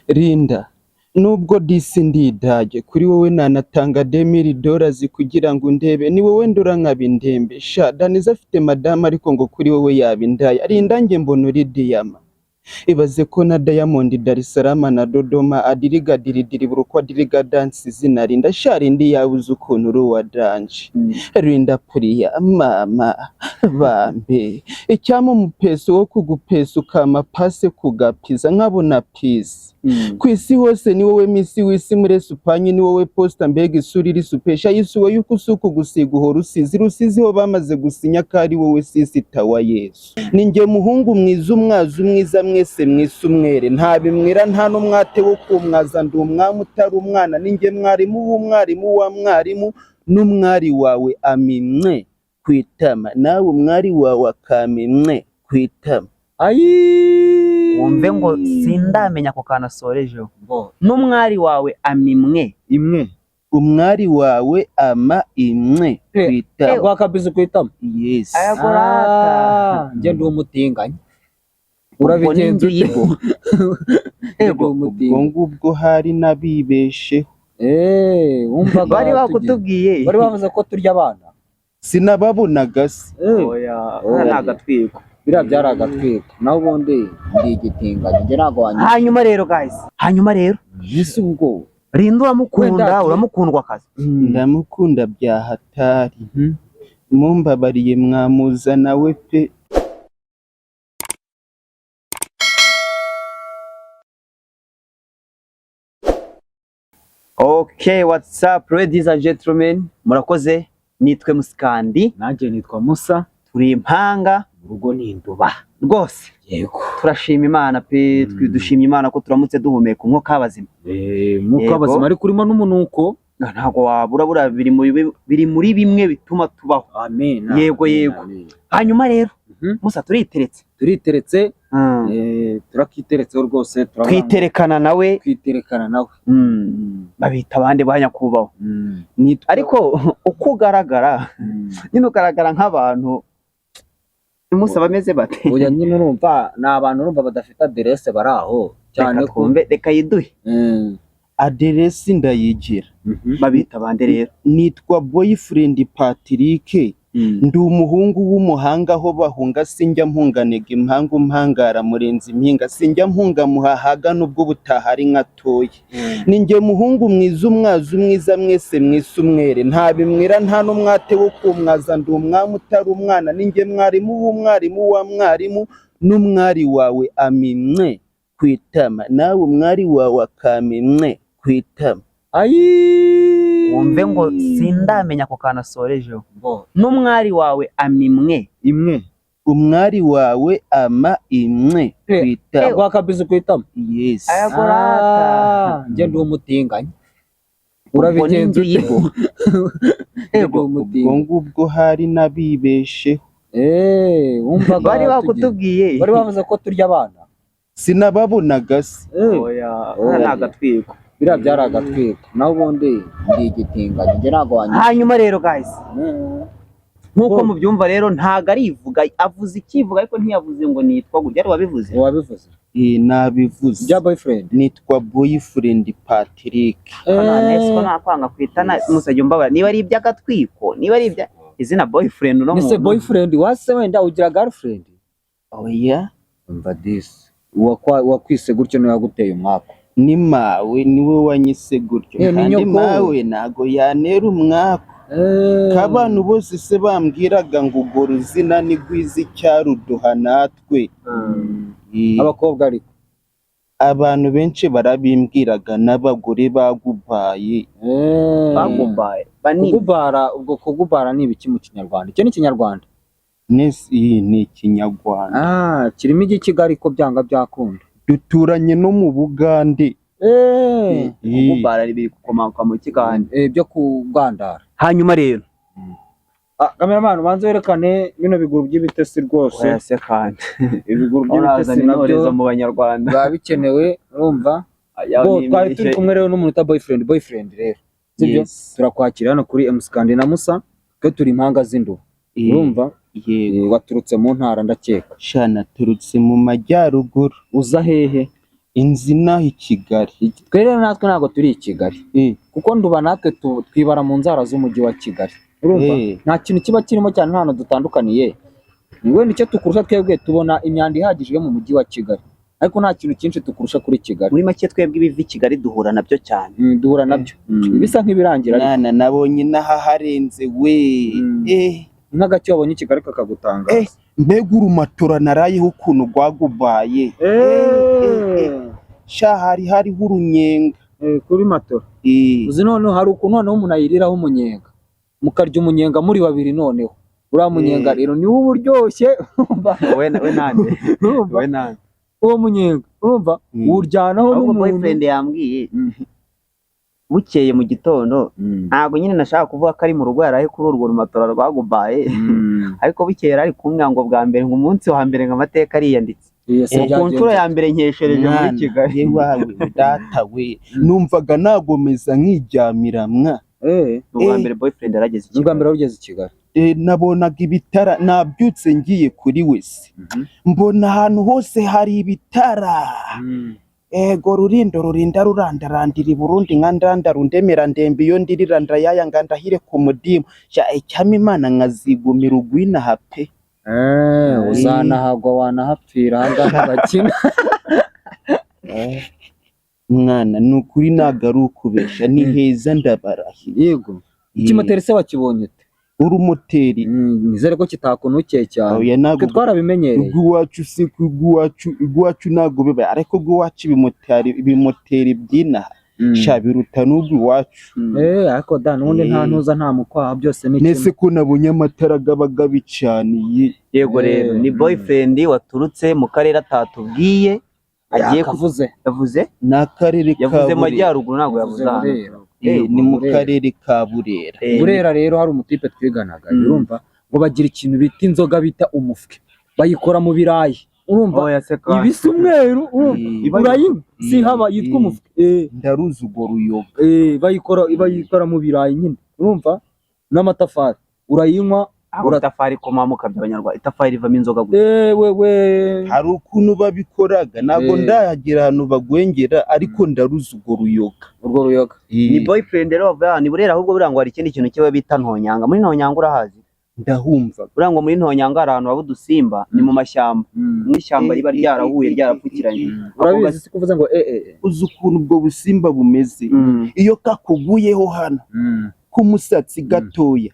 Linda, nubwo disi ndidage kuri wowe nanatanga $10,000 kugira ngo undebe, ni wowe ndora nkabindembe. Sha Daniza afite madame ariko ngo kuri wowe yabindaya. Linda nge mbona uri diyama. Ibaze ko na Diamond Dar es Salaam na Dodoma adiriga diridiri buruko adiriga dance zina Linda. Sha Linda yabuze ukuntu uri wa danje. Linda Puria mama bambe icyama umupeso wo kugupesa ukama pase kugapiza nkabona peace. Kwisi hose ni wowe misi wisi muri Supanye, ni wowe posta mbega isuri iri supesha yisuwe yuko usuku gusiga uhora rusizi ho bamaze gusinya kari wowe sisi tawa Yesu. Ninge muhungu mwiza umwazi umwiza mwese mwisumwere nta bimwira nta no mwate wo kumwaza ndi umwami utari umwana. Ninge mwarimu w'umwarimu wa mwarimu n'umwari wawe amimwe kwitama, nawe umwari wawe akamimwe kwitama. Wumve ngo sindamenya ko kanasorejeho n'umwari wawe amimwe imwe, umwari wawe ama imwe kwitama. Kwa kabisa kwitama. Yes. ayagorata Nje ndi umutinganya. urabigenza Ego Ubwo ngubwo hari nabibesheho. Wumva bari bakutubwiye bari bavuze ko turya abana. Sinababonaga se. oya nagatwiko Bira byaragatwiko. Naho ubundi ndi igitinganya. Nje nago wanyise. hanyuma rero guys, hanyuma rero Yisi ubwo. Linda uramukunda uramukundwa kazi. Ndamukunda bya hatari. Mumbabariye mwamuza nawe pe. Okay, what's up ladies and gentlemen, murakoze. Nitwe Musikandi, Nanjye nitwa Musa. turi impanga Urugo ni induba. rwose. Yego. Turashima Imana pe, dushimye Imana ko turamutse duhumeka umwuka w'abazima. Mwuka w'abazima ari kurimo n'umunuko. Ntago wabura biri muri bimwe bituma tubaho. Amen. Yego. Hanyuma rero Musa turiteretse turakiteretseho rwose. twiterekana nawe babita abandi banyakubaho. Ariko uko ugaragara nyine ugaragara nk'abantu Musa bameze bate. Oya nyine urumva ni abantu urumva badafite adresse bari aho cyane kumbe reka yiduhe Aderesi ndayigira. babita abandi rero. Nitwa Boyfriend Patrick. Ndi umuhungu w'umuhanga aho bahunga sinjya mpunganega impangu mpangara murenzi impinga sinjya mpunga muhahaga nubwo butahari nkatoye. Ninge muhungu mwiza umwazi umwiza mwese mwisumwere nta bimwira nta no mwate wo kumwaza ndi umwami utari umwana. Ninge mwarimu w'umwarimu wa mwarimu n'umwari wawe amimwe kwitama, nawe umwari wawe akamimwe kwitama. Wumve ngo sindamenya ko kanasorejeho n'umwari wawe amimwe imwe, umwari wawe ama imwe kwitama. Kwa kabisa kwitama. Yes. ayagorata Nje ndi umutinganya. Urabigenza Ubwo ngubwo hari nabibesheho. Wumva bari bakutubwiye bari bavuze ko turya abana. Sinababonaga se. oya nagatwiko Bira byaragatwiko. Naho ubundi ndi igitinganya. Nje nago wanyise. hanyuma rero guys, nkuko mubyumva rero ntago arivuga, avuze ikivuga ariko ntiyavuze ngo nitwa gutya. Ari wabivuze? Wabivuze. Nabivuze. Bya boyfriend. Nitwa Boyfriend Patrick. Ko nakwanga kwitana Musa jyumbabara niba ari iby'agatwiko, niba ari ibya izina boyfriend no Nise boyfriend wase wenda ugira girlfriend. Oya. Umva this. Wakwise gutyo no yaguteye umwaka. Ni mawe niwe wanyise gutyo. Kandi mawe nago yanera umwaka. Kabantu bose se bambwiraga ngo ubwo ruzina ni gwiza icyaruduha natwe. Abakobwa ariko abantu benshi barabimbwiraga n'abagore bagubaye. bagubaye kugubara. Ubwo kugubara ni ibiki mu Kinyarwanda? Icyo ni Kinyarwanda. Nesi ni Kinyarwanda. Kirimo igikigali ko byanga byakunda. Duturanye no mu Bugande. kugubara biri gukomanuka mu kigande Byo kugandara. hanyuma rero Cameraman ubanze werekane bino biguru by'ibitesi rwose. yase kandi Ibiguru by'ibitesi nabyo mu Banyarwanda biba bikenewe. Urumva twari turi kumwe rero n'umuntu uta boyfriend rero sibyo. Turakwakira hano kuri Musikandi na Musa twe turi impanga z'induba. Urumva waturutse mu ntara ndakeka. Shana turutse mu majyaruguru. Uza hehe? inzi naho i Kigali. twe rero natwe ntabwo turi i Kigali kuko nduba natwe twibara mu nzara z'umujyi wa Kigali, urumva nta kintu kiba kirimo cyane, nta hantu dutandukaniye. Wenda icyo tukurusha twebwe tubona imyanda ihagije mu mujyi wa Kigali, ariko nta kintu cyinshi tukurusha kuri Kigali. Muri make twebwe ibiva i Kigali duhura nabyo cyane, duhura nabyo bisa nk'ibirangira. Mwana nabonye inaha harenze we nk'agacyo wabonye i Kigali kakagutanga. Mbega urumatora narayeho ukuntu rwagubaye sha hariho urunyenga kuri matora. Uzi noneho hari ukuntu noneho umuntu ayiriraho umunyenga, mukarya umunyenga muri babiri, noneho uriya munyenga rero niwo uba uryoshye. we nande uwo munyenga urumva uwuryanaho n'umuntu. Boyfriend yambwiye bukeye mu gitondo, ntabwo nyine nashaka kuvuga ko ari mu rugo, yaraye kuri urwo rumatora rwagubaye, ariko bukeye ari kumwe ngo bwa mbere, ngo umunsi wa mbere ngo amateka ariyanditse, ku nshuro ya mbere nkeshereje muri Kigali. Wawe data we, numvaga nagomeza nkiryamira mwa. Ubwa mbere boyfriend yarageze i Kigali. Ubwa mbere wageze i Kigali. Nabonaga ibitara, nabyutse ngiye kuri wese mbona ahantu hose hari ibitara. Ego rurinda rurandarandira i Burundi nka ndanda rundemera ndembe iyo ndirira ndayaya nga ndahire ku mudimu sha icyama Imana nkazigumira ugwina hape. Uzanahagwa wanahapfira ahangaha bakina. Mwana nukuri nagaru ukubesha, ni heza ndabarahiye. Yego ikimoteri se wakibonye ute? Urumoteri nizere ko kitakunukiye cyane, twe twarabimenyereye. Igwacu si igwacu nago biba, ariko gwacu ibimoteri byinaha sha biruta n'ubwo iwacu. Ariko da nundi nta ntuza nta mukwaha, byose ni nese ko nabonye amatara gabaga bicaniye. Yego rero ni boyfriend waturutse mu karere atatubwiye, agiye yavuze n'akarere ka yavuze Majyaruguru, ntabwo yavuze hano. Ni mu karere ka Burera. Burera rero hari umutipe twiganaga, urumva ngo bagira ikintu bita inzoga bita umufwe, bayikora mu birayi, urumva ibisa umweru, urayinywa si haba yitwa umufwe. Ndaruzi urwo ruyoga. bayikora mu birayi nyine, urumva n'amatafari urayinywa. Itafari komamuka by'Abanyarwanda, itafari rivamo inzoga gusa. Hari ukuntu babikoraga, ntabwo ndahagira ahantu bagwengera, ariko ndaruzi urwo ruyoga. Ni boyfriend rero bava ni Burera, ahubwo buriya ngo hari ikindi kintu kiba bita Ntonyanga. Muri Ntonyanga urahazi? Ndahumva. Buriya ngo muri Ntonyanga hari ahantu haba udusimba, ni mu mashyamba, n'ishyamba riba ryarahuye ryarapfukiranye. Urabizi si kuvuze ngo uzi ukuntu ubwo busimba bumeze, iyo kakuguyeho hano k'umusatsi gatoya,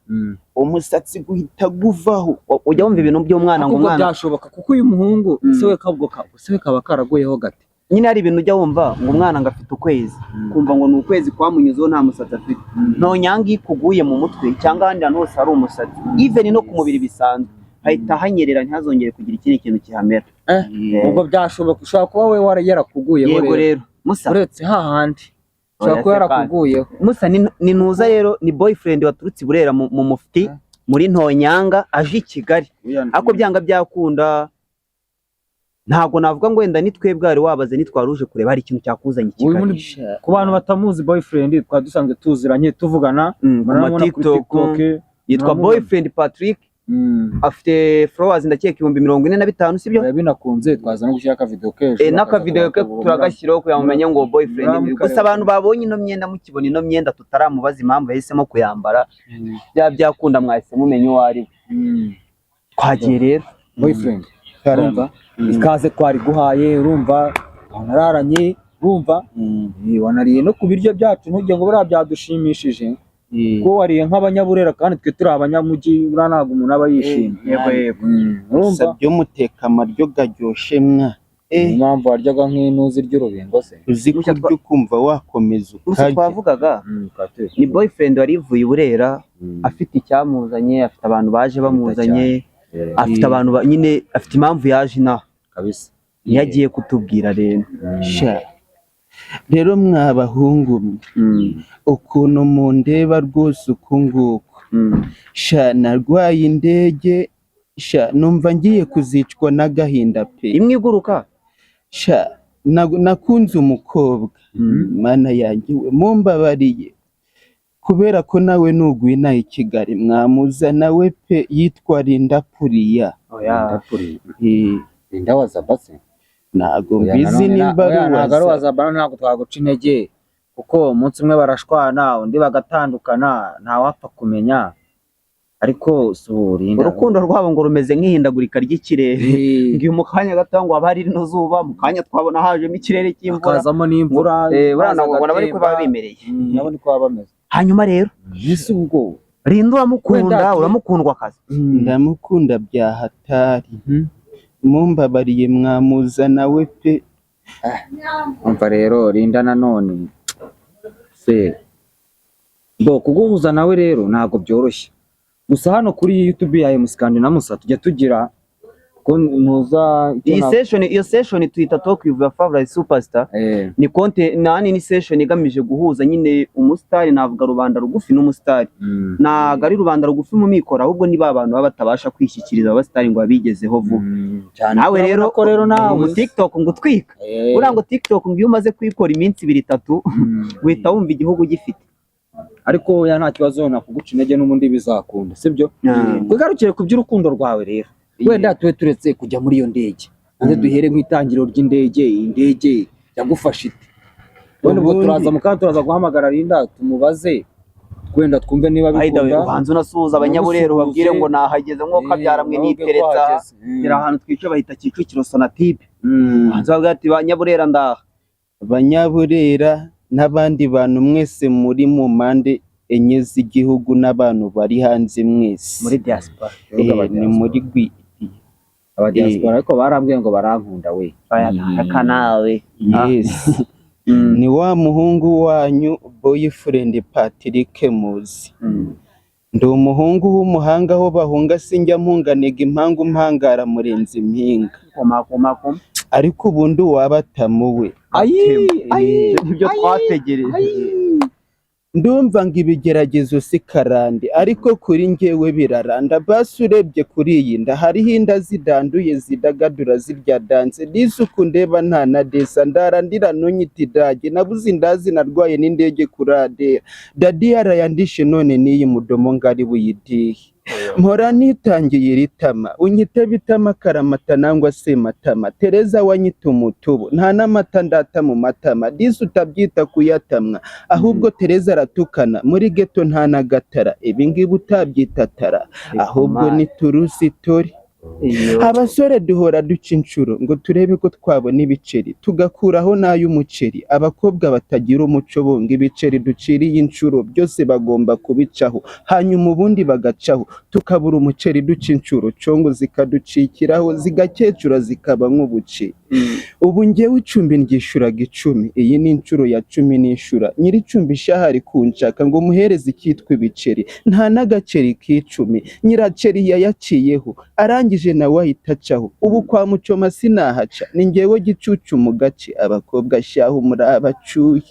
umusatsi guhita guvaho. Ujya wumva ibintu by'umwana ngo umwana byashoboka, kuko uyu muhungu se kaba karaguyeho gate. Nyine hari ibintu ujya wumva ngo umwana ngo afite ukwezi, kumva ngo ni ukwezi kwamunyuzeho nta musatsi afite. Ntonyanga ikuguye mu mutwe cyangwa ahandi hantu hose hari umusatsi, even no ku mubiri bisanzwe, hahita hanyerera, ntihazongere kugira ikindi kintu kihamera. Ubwo byashoboka, ushobora kuba we yarakuguyeho. Yego rero Musa, uretse hahandi ushobora kuba yarakuguyeho. Musa ni ntuza rero, ni boyfriend waturutse i Burera mu mufti muri Ntonyanga aje i Kigali, ariko byanga byakunda. Ntabwo navuga ngo wenda nitwebwe ari wabaze nitwaruje kureba hari ikintu cyakuzanye i Kigali. Ku bantu batamuzi boyfriend twadusanzwe tuziranye tuvugana mu TikTok, yitwa Boyfriend Patrick. Afite followers ndakeka 45,000, sibyo? Binakunze twaza no gushyira ka video kejo. N'aka video ke turagashyiraho kugira mumenye ngo boyfriend. Gusa abantu babonye ino myenda, mukibona ino myenda tutaramubaza impamvu yahisemo kuyambara, byakunda mwahise mumenye uwo ari we. Twagiye rero boyfriend urumva ikaze twari guhaye, urumva wanararanye, urumva wanariye no ku biryo byacu, ntujye ngo buriya byadushimishije ko wariye nk'abanyaburera, kandi twe turi abanyamujyi, buriya ntabwo umuntu aba yishimye. Urumva byo muteka amaryo garyoshe mwa. Impamvu waryaga nk'intuzi ry'urubingo se, uzi ko ibyo kumva wakomeza ukarya. Twavugaga ni boyfriend wari ivuye i Burera, afite icyamuzanye, afite abantu baje bamuzanye, afite abantu nyine, afite impamvu yaje inaha kabisa, ntiyagiye kutubwira rero. Rero mwabahungu ukuntu mundeba rwose uku nguku, narwaye indege, numva ngiye kuzicwa n'agahinda pe. Imwe iguruka? Nakunze umukobwa, mana yanjye we mumbabariye, kubera ko nawe nugwina i Kigali mwamuza nawe pe, yitwa Linda Puriya. Linda wazabase? ntago mbizi nimba ntabwo ari Bano ntabwo twaguca intege kuko umunsi umwe barashwana undi bagatandukana ntawapfa kumenya ariko surinda urukundo rwabo ngo rumeze nk'ihindagurika ry'ikirere ngiye mu kanya gato ngo haba hari rino zuba mu kanya twabona hajemo ikirere cy'imvura kazamo n'imvura nabona bari ko baba bimereye nabona ko baba bameze hanyuma rero ese ubwo Rinda uramukundwa akazi ndamukunda bya hatari mumbabariye mwamuzana we pe umva rero Rinda nanone se kuguhuza nawe rero ntabwo byoroshye gusa hano kuri YouTube ya Musikandi na Musa tujya tugira ko muza iyo session tuyita talk with your favorite superstar ni content ni session igamije guhuza nyine umustar navuga rubanda rugufi n'umustar naga ari rubanda rugufi mu mikora ahubwo ni abantu baba batabasha kwishyikiriza abastar ngo abigezeho vuba nawe rero ko rero nawe mu TikTok ngo utwika urango TikTok ngo iyo umaze kwikora iminsi 2-3 wita wumva igihugu gifite ariko ya nta kibazo nakuguca intege n'ubundi bizakunda sibyo kugarukire ku by'urukundo rwawe rero wenda tuwe turetse kujya muri iyo ndege nze duhere nk'itangiriro ry'indege indege yagufasha ite wenda ubwo turaza guhamagara Rinda tumubaze wenda twumve niba bikunda ubanza unasuhuza abanyaburero babwire ngo nahageze nko kabyaramwe nitereta gira ahantu twice bahita Kicukiro Sonatube ubanza bavuga ati banyaburera ndaha abanyaburera n'abandi bantu mwese muri mu mpande enye z'igihugu n'abantu bari hanze mwese muri diaspora ni muri abadiaspora ariko barambwiye ngo barankunda we kanawe yes ni wa muhungu wanyu boyfriend Patrick Muzi ndi umuhungu w'umuhanga aho bahunga sinjya mpunganega impangu mpangara murenze impinga ariko ubundi wabatamuwe ibyo twategereje ndumva ngo ibigeragezo si karande ariko kuri njyewe biraranda basi urebye kuri iyi nda hariho inda zidanduye zidagadura zirya danse n'isuku ndeba nta na desa ndarandira ntunyita idage nabuze indazi narwaye n'indege kuradera dadi yarayandishe none n'iyi mudomo ngari buyidihe mpora nitangiye iritama unyite bitama karamata nangwa se matama Tereza wanyita umutubu nta n'amata ndata mu matama disi utabyita kuyatamwa ahubwo Tereza aratukana muri geto nta nagatara ibingibi utabyita tara ahubwo ni turusi tori abasore duhora duca inshuro ngo turebe ko twabona ibiceri tugakuraho n'ay'umuceri abakobwa batagira umuco bonga ibiceri duciriye inshuro byose bagomba kubicaho hanyuma ubundi bagacaho tukabura umuceri duca inshuro congo zikaducikiraho zigakecura zikaba nk'ubuce ubu njyewe icumbi ndyishuraga 10 iyi ni inshuro ya 10 n'ishura nyiri icumbi shahari kunshaka ngo muhereze ikitwa ibiceri nta n'agaceri k'10 nyiraceri yayaciyeho arangije nawe ahitacaho ubu kwa Mucoma sinahaca ni njyewe gicucu mu gace abakobwa shaho muri abacuye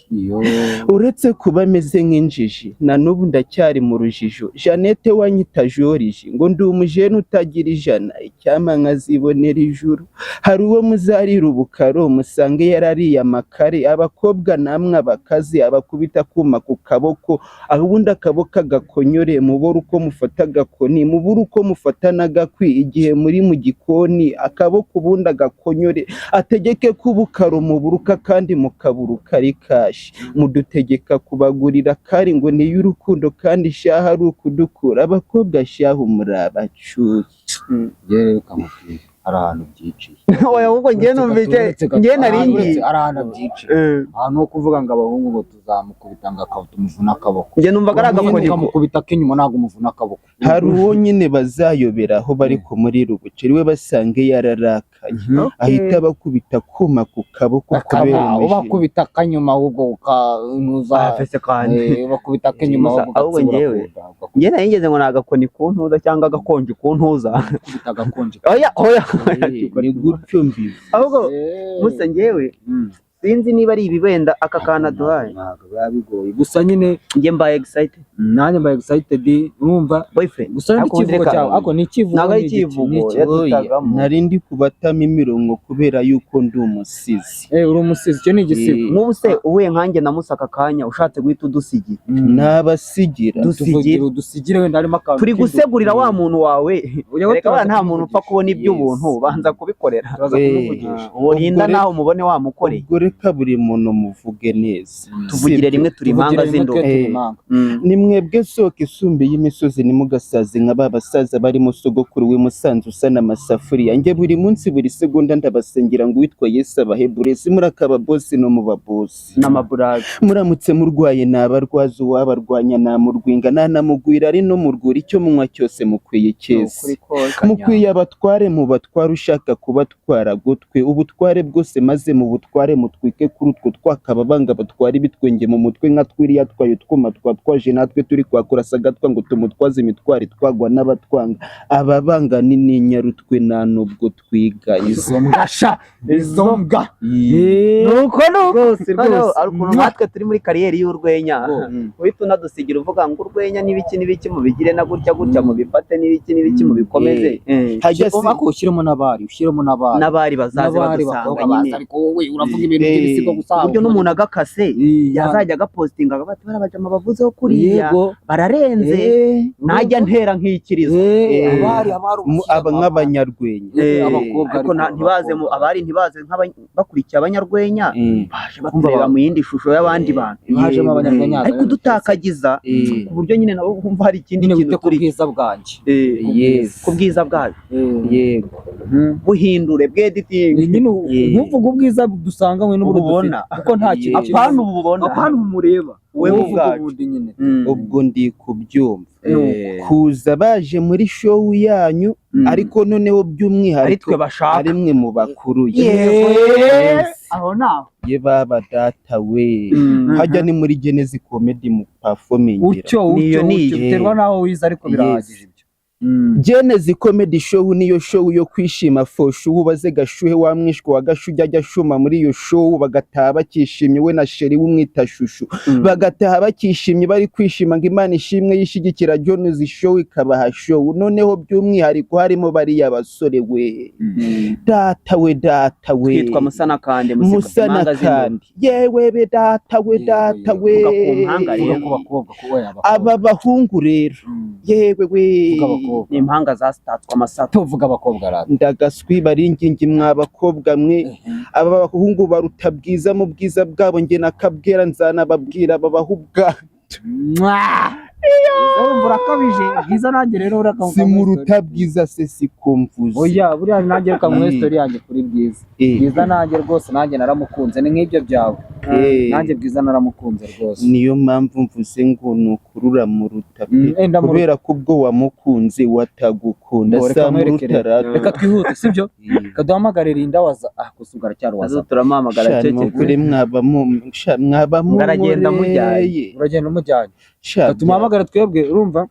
uretse kuba meze nk'injiji na n'ubu ndacyari mu rujijo Jeannette wanyita Joriji ngo ndi umujene utagira ijana icyama nkazibonera ijuru hari uwo muzarira ubukaro musange yarariye amakare abakobwa namwe abakazi abakubita kuma ku kaboko ahubundi akaboko agakonyore mubura uko mufata agakoni mubura uko mufata n'agakwi igihe muri mu gikoni akaboko ubundi agakonyore ategeke kubukaro muburuka kandi mukaburuka ari kashi mudutegeka kubagurira kari ngo niyo urukundo kandi shaha ari ukudukura abakobwa shaho muri abacuye yewe kamufira hari ahantu byiciye oya ahubwo ngiye numvise ngiye naringi hari ahantu byiciye ahantu ho kuvuga ngo abahungu ngo tuzamukubita ngo akatumuvuna akaboko ngiye numva ari agakoni kamukubita k'inyuma ntabwo umuvuna akaboko hari uwo nyine bazayoberaho bari kumurira ubuceri we basange yararakaye ahita bakubita kuma ku kaboko kubera bakubita akanyuma ahubwo ukanuza afese kandi bakubita akanyuma ahubwo ngiye nayigeze ngo nagakoni kuntuza cyangwa agakonje kuntuza bakubita agakonje oya ni gutyo mbizi ahubwo musa ngewe sinzi niba ari ibibenda aka kana duhaye. ntabwo biba bigoye gusa nyine Njye mbaye excited. nanjye mba excited urumva Boyfriend. gusa n'ikivugo cyawe ako ni ikivugo Ntabwo ari ni igiki, ikivugo, ni iki? yadutagamo. nari ndi kubatamo imirongo kubera yuko ndi umusizi. uri umusizi icyo ni igisigo N'ubu se uhuye nkanjye na Musaka kanya ushatse guhita udusigira. N'abasigira dusigire wenda harimo akantu Turi gusegurira wa muntu wawe. Ujya Reka turaza nta muntu upfa kubona iby'ubuntu banza kubikorera. turaza kumuvugisha Urinda naho umubone wamukoreye. ubwo reka buri muntu muvuge neza. Tuvugire rimwe turi impanga z'indobo. Ni mwebwe soko isumbi y'imisozi nimugasaze nka ba basaza barimo sogokuru w'imusanzu usana amasafuriya. Njye buri munsi buri segonda ndabasengera ngo witwa Yesu abahebure murakaba bosi no mu babosi N'amaburaga. muramutse murwaye nabarwaza uwabarwanya namurwinga nanamugwira ari no murwura icyo munywa cyose mukwiye cyese mukwiye abatware mu batware ushaka kubatwara gutwe ubutware bwose maze mu butware mutwike kuri utwo twakaba banga batwara ibitwenge mu mutwe nka twiriya twayo twuma twatwaje natwe turi kwakura sagatwa ngo tumutwaze imitwari twagwa n'abatwanga ababanga nini nyarutwe nta nubwo twiga izo mbwa nuko rwose ukuntu natwe turi muri kariyeri y'urwenya uhita unadusigira uvuga ngo urwenya n'ibiki mubigire na gutya mubifate n'ibiki mubikomeze ako ushyiremo n'abari bazaze badusanga nyine ariko wowe uravuga ibintu by'ibisigo gusa uburyo n'umuntu agakase yazajya agapostinga bati barabajama bavuzeho kuriya bararenze najya ntera nk'ikirizo nk'abanyarwenya ariko ntibaze abari ntibaze bakurikiye abanyarwenya baje batureba mu yindi shusho y'abandi bantu hajemo abanyarwenya ariko dutakagiza ku buryo nyine nabo kumva hari ikindi kintu kuri bwiza bwanjye ku bwiza bwayo yego buhindure bw'editing nyine ntuvuge ubwiza dusanga we n'ububona kuko nta kintu apana ububona apana umureba wewe ubwacu ubwo ndi kubyumva kuza baje muri show yanyu ariko noneho by'umwihariko ari mwe mu bakuru aho naho ye baba data we hajya ni muri Genezi comedy mu performing ucyo biterwa naho wiza ariko birahagije Genezi comedy show niyo show yo kwishima foshu ubaze gashuhe wamwishwe wagashujya ajya shuma muri iyo show bagataha bakishimye we na sheri w'umwita shushu bagataha bakishimye bari kwishima ngo Imana ishimwe yishigikira Jones show ikabaha show noneho by'umwihariko harimo bari y'abasore we data we twitwa Musana kandi yewe be data we aba bahungu rero yewe we ni impanga zasitatswe amasato uvuga abakobwa rata ndagaswi baringingi mw'abakobwa mwe aba bahungu baruta bwiza mu bwiza bwabo nge nakabwera nzanababwira babahubwa urakabije bwiza nanjye rero urakamva simuruta bwiza se sikumvuze oya buriya nanjye reka mu story yanjye kuri bwiza bwiza nanjye rwose nanjye naramukunze ni nk'ibyo byawe nanjye bwiza naramukunze rwose niyo mpamvu mvuze ngo nukurura muruta kubera ko ubwo wamukunze watagukunda samuruta reka twihute sibyo kaduhamagare Linda waza kusugara cyaro waza turamuhamagara cece kuri mwabamo uragenda umujyanye tumuhamagara twebwe urumva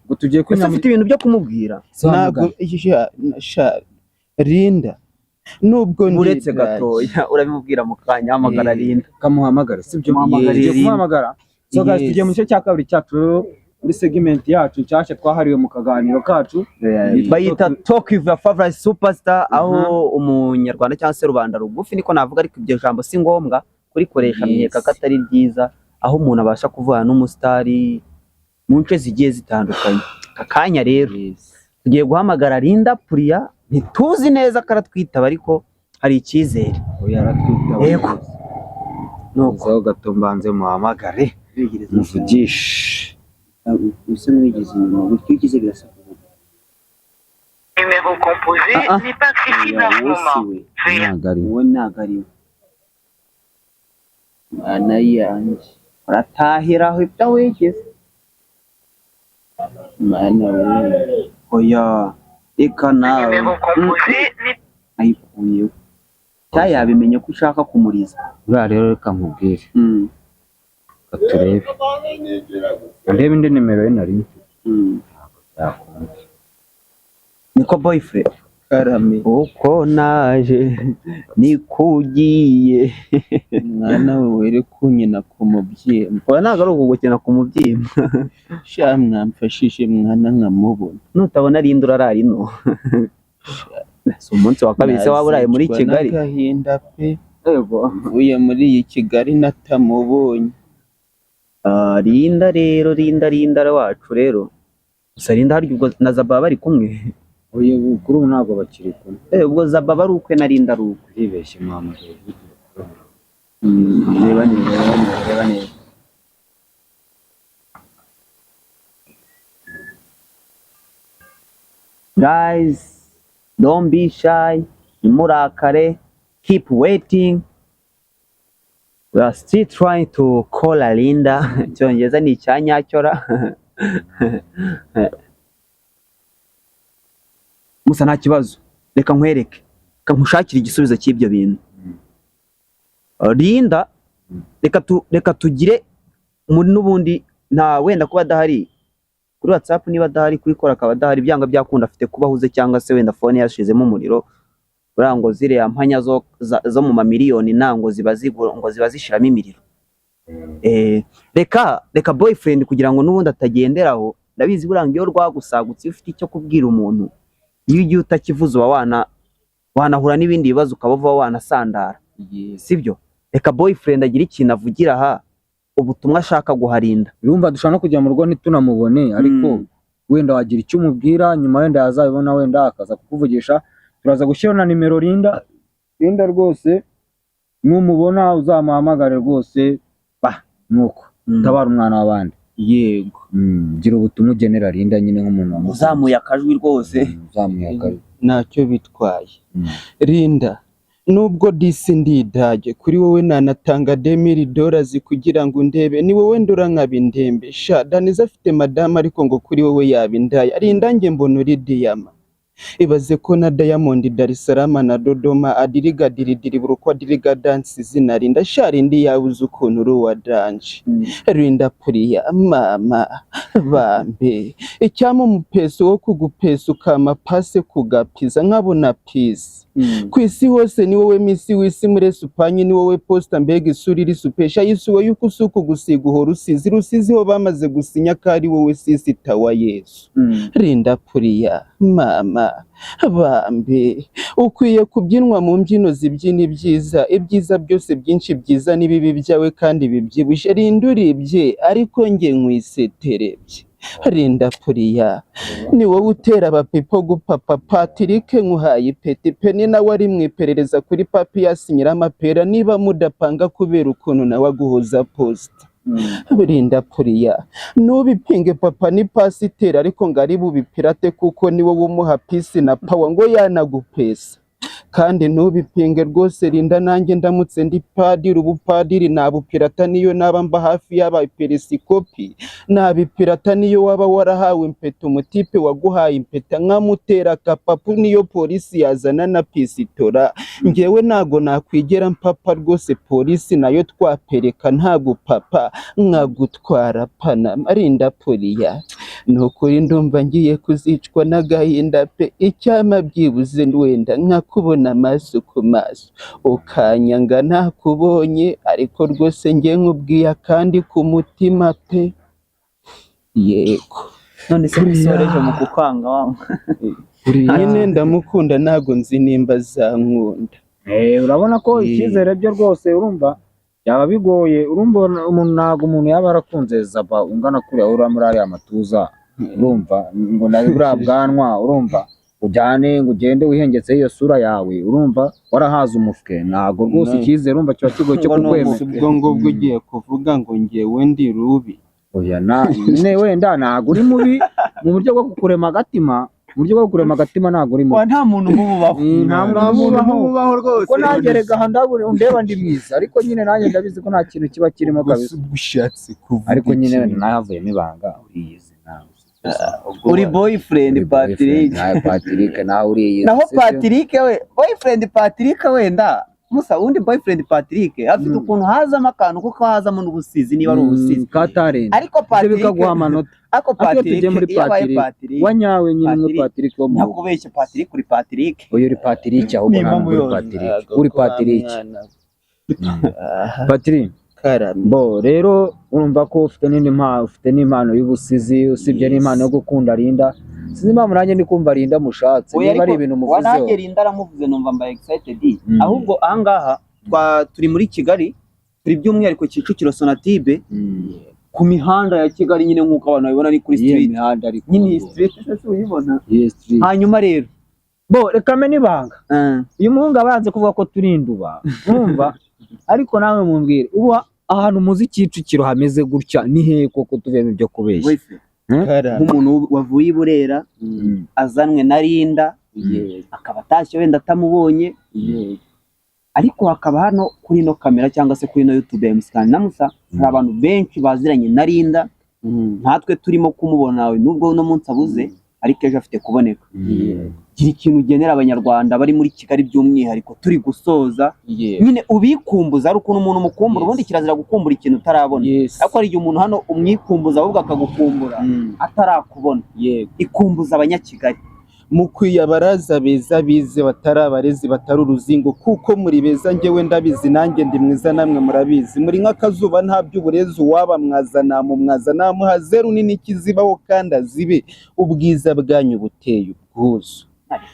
ngo tugiye afite ibintu byo kumubwira ntabwo Linda nubwo uretse gatoya urabimubwira mu kanya hamagara Linda kamuhamagara sibyo kumuhamagara so guys tugiye mu gice cya kabiri cyacu muri segment yacu cyashye twahariwe mu kaganiro kacu bayita Talk with your favorite superstar aho umunyarwanda cyangwa se rubanda rugufi niko navuga ariko ibyo jambo si ngombwa kurikoresha myeka katari byiza aho umuntu abasha kuvana n'umusitari mu nce zigiye zitandukanye akanya rero tugiye guhamagara Linda Puria ntituzi neza karatwitaba ariko hari icyizere yego nuko gatombanze muhamagare muvugishe usa n'uwigize inyuma gutyo ugize birasa kuvuga numéro composé n'est pas accessible à ce moment. nagariwe mana yanjye uratahiraho ibyo wigeze mana we oya reka nawe ayikuyeho cyangwa yabimenye ko ushaka kumuriza buriya rero reka nkubwire turebe ndebe indi nimero ye nari mfite niko boyfriend karame uko naje nikugiye mwana we were kunyina ku mubyimba. oya ntabwo ari ukugukina ku mubyimba Sha mwamfashije mwana nkamubona. nutabona Linda urarara ino si umunsi wa kabiri se waba uraye muri Kigali n'agahinda pe. yego Mvuye muri iyi Kigali natamubonye. Linda rero Linda wacu rero gusa Linda harya ubwo na Zaba bari kumwe Oya kuri ubu ntabwo bakiri kumwe. ubwo Zaba ari ukwe na Linda ari ukwe Yibeshye mama. reba neza guys don't be shy nimurakare keep waiting we are still trying to call Linda icyongereza ni icyanyacyora gusa nta kibazo reka nkwereke reka nkushakire igisubizo cy'ibyo bintu Linda reka tugire n'ubundi nta wenda kuba adahari kuri WhatsApp niba adahari kubikora akaba adahari byanga byakunda afite kuba ahuze cyangwa se wenda phone yashizemo umuriro urango ziriya mpanya zo mu mamiliyoni nango ziba zishiramo imiriro reka boyfriend kugira ngo n'ubundi atagenderaho ndabizi buranga iyo rwagusagutse ufite icyo kubwira umuntu iyo ugiye utakivuza wanahura n'ibindi bibazo ukaba wanasandara sibyo reka boyfriend agira ikintu avugira aha ubutumwa ashaka guharinda Urumva dushaka no kujya mu rugo ntitunamubone ariko wenda wagira icyo umubwira nyuma wenda yazabibona wenda akaza kukuvugisha turaza gushyira na nimero Linda rwose numubona uzamuhamagare rwose nuko tabara umwana w'abandi. Yego gira ubutumwa ugenera Linda nyine nk'umuntu uzamuye akajwi rwose uzamuye akajwi ntacyo bitwaye. Linda nubwo disi ndidage kuri wowe nanatanga $10,000 kugira ngo undebe ni wowe ndora nkabindembe. Sha Daniza afite madama ariko ngo kuri wowe yabindaya Linda nge mbona uri diyama. Ibaze ko na Diamond Dar es Salaam na Dodoma adiriga diridiri buruko adiriga dance izina Linda. Sha Linda yabuze ukuntu uri wa dance Linda puriya mama bambe icyama umupeso wo kugupesa ukama pase kugapiza nkabona peace ku isi hose ni wowe misi wisi muri Espanye ni wowe posta mbega isuri iri supesha yisuwe yuko usuku gusiga uhora rusizi ho bamaze gusinya kari wowe sisita wa Yesu Linda puriya mama bambe ukwiye kubyinwa mu mbyino zibyina ibyiza byose byinshi byiza n'ibibi byawe kandi bibyibushe Linda uribye ariko nge nkwiseterebye Linda puriya ni wowe utera abapipo gupapa Patrick nkuhaye ipeti peni nawe ari mwiperereza kuri Papias Nyiramapera niba mudapanga kubera ukuntu nawe aguhoza post Linda puriya nubipinge papa ni pasiteri ariko ngari bubipirate kuko ni wowe umuha peace na power ngo yanagupesa kandi ntubipinge rwose Linda nanjye ndamutse ndi padiri ubupadiri nabupirata niyo naba mba hafi y'abaperesikopi nabipirata niyo waba warahawe impeta umutipe waguhaye impeta nkamutera kapapu niyo polisi yazana na pisitora ngewe nago nakwigera mpapa rwose polisi nayo twapereka ntago papa nkagutwara Panama Linda puriya nukuri ndumva ngiye kuzicwa n'agahinda pe icyama byibuze wenda nkakubona amaso ku maso ukanyanga nakubonye ariko rwose ngiye nkubwiye kandi ku mutima pe yego none se bisoreje mu kukwanga wawe nyine ndamukunda ntago nzi nimba zankunda urabona ko icyizere byo rwose urumva yaba bigoye urumva umuntu ntago umuntu yaba arakunze Zaba ungana kuri ura muri ariya matuza urumva ngo nawe buriya bwanwa urumva ujyane ngo ugende wihengetse iyo sura yawe urumva warahaza umufwe ntago rwose icyizere urumva kiba kigoye cyo kukwemera ubwo ngubwo ugiye kuvuga ngo ngewe ndi rubi oya ne wenda ntago uri mubi mu buryo bwo kukurema agatima mu buryo bwo kurema agatima ntago uri mubi nta muntu umubaho nta muntu umubaho rwose ko nagerega handabure undeba ndi mwiza ariko nyine nanjye ndabizi ko nta kintu kiba kirimo kabisa ushatse kuvuga ariko nyine nahavuyemo ibanga uriyizi nawe uri boyfriend Patrick nawe Patrick nawe uriyizi naho Patrick we boyfriend Patrick wenda Musa undi boyfriend Patrick afite ukuntu hazamo akantu kuko hazamo n'ubusizi niba ari ubusizi katarenze ariko Patrick bikaguha amanota ako Patrick muri Patrick wanyawe nyine muri Patrick wo mu nakubeshye Patrick uri Patrick uyu uri Patrick ahubwo ntabwo uri Patrick uri Patrick Patrick bo rero urumva ko ufite n'impano y'ubusizi usibye n'impano yo gukunda Linda sinzi impamvu nanjye ndi kumva Linda mushatse niba ari ibintu muvuzeho wanange Linda aramuvuze numva mbaye excited ahubwo ahangaha turi muri Kigali turi by'umwihariko Kicukiro Sonatube ku mihanda ya Kigali nyine nk'uko abantu babibona ni kuri street imihanda ariko nyine street se uyibona street hanyuma rero bo reka me nibanga uyu muhungu abanze kuvuga ko turi induba urumva ariko nawe mumbwire ubu ahantu muzi Kicukiro hameze gutya ni he koko tuvemo ibyo kubeshya nk'umuntu wavuye i Burera azanwe na Linda akaba atashye wenda atamubonye ariko hakaba hano kuri no kamera cyangwa se kuri no YouTube ya Musikani na Musa hari abantu benshi baziranye na Linda natwe turimo kumubona nubwo no munsi abuze ariko ejo afite kuboneka gira ikintu ugenera abanyarwanda bari muri Kigali by'umwihariko turi gusoza nyine ubikumbuza ari ukuntu umuntu mukumbura ubundi kirazira gukumbura ikintu utarabona ariko hari igihe umuntu hano umwikumbuza ahubwo akagukumbura atarakubona ikumbuza abanyakigali mukwiye abaraza beza bize batari abarezi batari uruzingo kuko muri beza njyewe ndabizi nanjye ndi mwiza namwe murabizi muri nk'akazuba nta by'uburezi uwaba mwazana mu mwazana muhazeru nini kizibaho kandi azibe ubwiza bwanyu buteye ubwuzu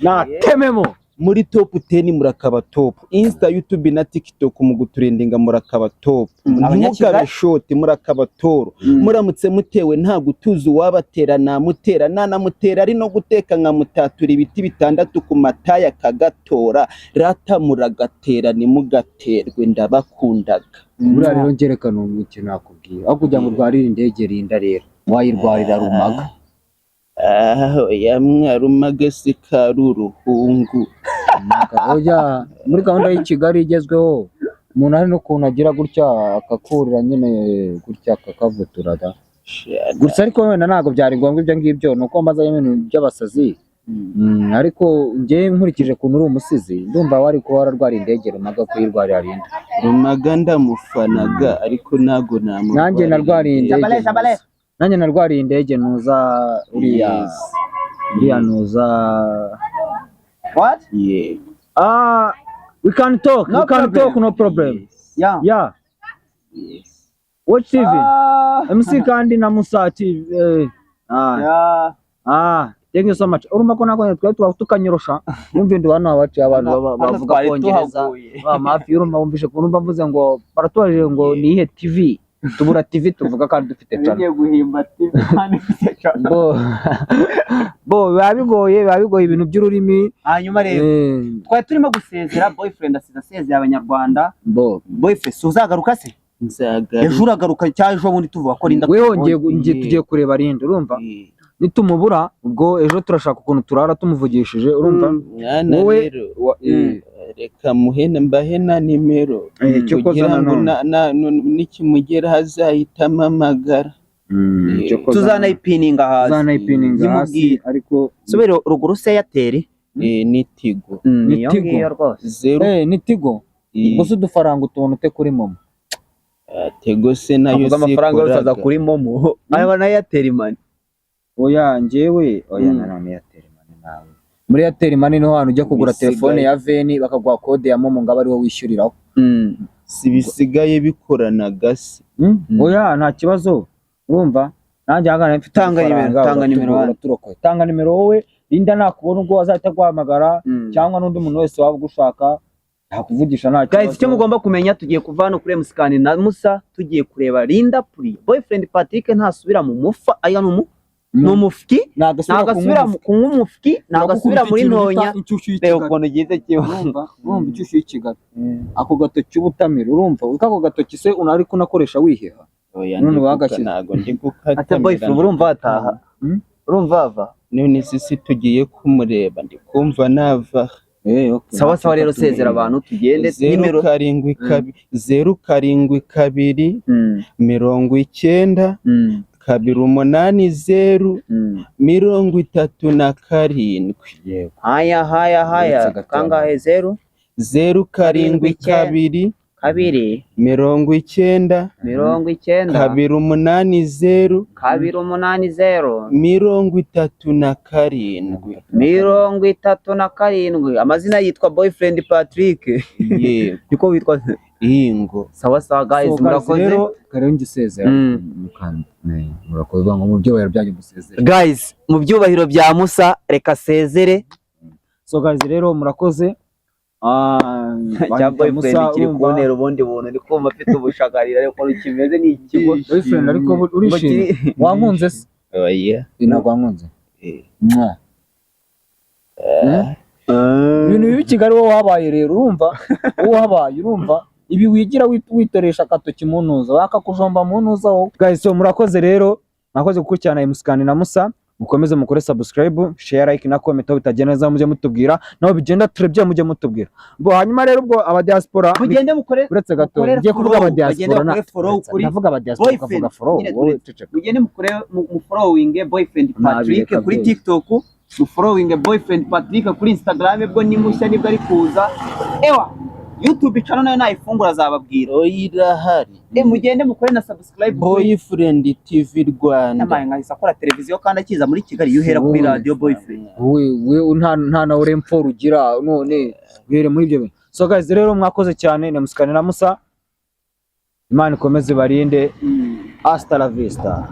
natememo muri top 10 murakaba top Insta YouTube na TikTok mu gutrendinga murakaba top ntimukabe short murakaba toro muramutse mutewe nta gutuza wabatera namutera nanamutera ari no guteka nka mutatura ibiti bitandatu ku mataya kagatora rata muragatera ni mugaterwe ndabakundaga buriya rero ngerekana umukino nakubwira aho kugira ngo urwarire indege Linda rero wayirwarira Rumaga yamwarumaga se karuruhungu oya muri gahunda y'i Kigali igezweho umuntu ari no kuntu agira gutya akakurira nyine gutya akakavutura gusa ariko wenda ntabwo byari ngombwa ibyo ngibyo nuko mbaza ibintu by'abasazi ariko njye nkurikije kuntu uri umusizi ndumva wari kuba wararwara indege Rumaga kuyirwarira Linda Rumaga ndamufanaga ariko ntago namurwara nanjye narwariye indege nanjye narwariye indege nuza uriya nuza what we can talk no problem yeah watch TV MC kandi na Musa TV thank you so much urumva ko nako twari tukanyorosha numva ndi bana bacu abantu bavuga kongereza mafi urumva wumvishe kunumva mvuze ngo baratubaje ngo ni ihe TV tubura TV tuvuga kandi dufite cyane ngiye guhimba TV biba bigoye ibintu by'ururimi hanyuma rero twari turimo gusezera boyfriend asezeye abanyarwanda boyfriend uzagaruka se ejo uragaruka cyaje bundi tuvuga ko Linda ngiye tugiye kureba Linda urumva nitumubura ubwo ejo turashaka ukuntu turara tumuvugishije urumva wowe reka muhene mbahena nimero kugira ngo nikimugera hazahita amamagara tuzanayipininga hasi ariko sobero ruguru se Airtel ni Tigo ni Tigo gusa udufaranga utuntu te kuri momo Tigo se nayo se amafaranga yose aza kuri momo aya na Airtel money oya njyewe nanone Airtel money nawe muri Airtel money niho hantu ujya kugura telefone ya Veni bakaguha kode ya momo ngaba ariho wishyuriraho si bisigaye bikoranaga se oya nta kibazo urumva nanjye hangana mfite tanga nimero wowe Linda nakubona ubwo azahita guhamagara cyangwa n'undi muntu wese waba ugushaka yakuvugisha nta kibazo guys icyo mugomba kumenya tugiye kuva hano kuri Musikani na Musa tugiye kureba Linda Puri boyfriend Patrick ntasubira mu mufa aya numufiki nagasubira kunywa umufiki nagasubira muri ntonya rero ukuntu gize urumva inshyushyu y'Ikigali ako gatoki ubutamira urumva ako gatoki se unari kunakoresha wiheha none wagashye nago ndi gukata ate boyfriend urumva ataha urumva ava none sisi tugiye kumureba ndi kumva nava sawa rero sezera abantu tugende nimero 07 072 90 280 37 haya kangahe 0 07 kabiri 90 90 280 280 37 amazina yitwa Boyfriend Patrick. yego niko witwa ingo sawa sawa guys, murakoze rero ngisezera murakoze ngo mu byubahiro byanyu musezera guys, mu byubahiro bya Musa reka sezere. So guys rero murakoze cya Boyfriend kiri kubonera ubundi buntu ndi kumva afite ubushagarira ariko kimeze nk'ikigo Boyfriend ariko urishimye wankunze se oya ntabwo wankunze ibintu bibi Kigali wowe wabaye rero urumva wowe wabaye urumva ibi wigira witoresha akatoki mu ntuza wakakujomba mu ntuza wowe guys. So murakoze rero mwakoze gukurikirana Musikani na Musa, mukomeze mukore subscribe, share, like na comment aho bitagenda neza mujye mutubwira naho bigenda turebye mujye mutubwira bo. Hanyuma rero ubwo aba diaspora mugende mukore uretse gato ngiye kuvuga aba diaspora ndavuga aba diaspora ukavuga follow mugende mukore mu following Boyfriend Patrick kuri TikTok, mu following Boyfriend Patrick kuri Instagram, bwo ni mushya nibwo ari kuza. Ewa YouTube channel nayo nayifungura azababwira irahari. Mugende mukore na subscribe Boyfriend TV Rwanda. Amaye nkahise akora televiziyo kandi akiza muri Kigali yuhera kuri radio Boyfriend. we nta na uremfo rugira none bere muri ibyo bintu. So guys rero mwakoze cyane na Musikani na Musa, Imana ikomeze barinde. Hasta la vista.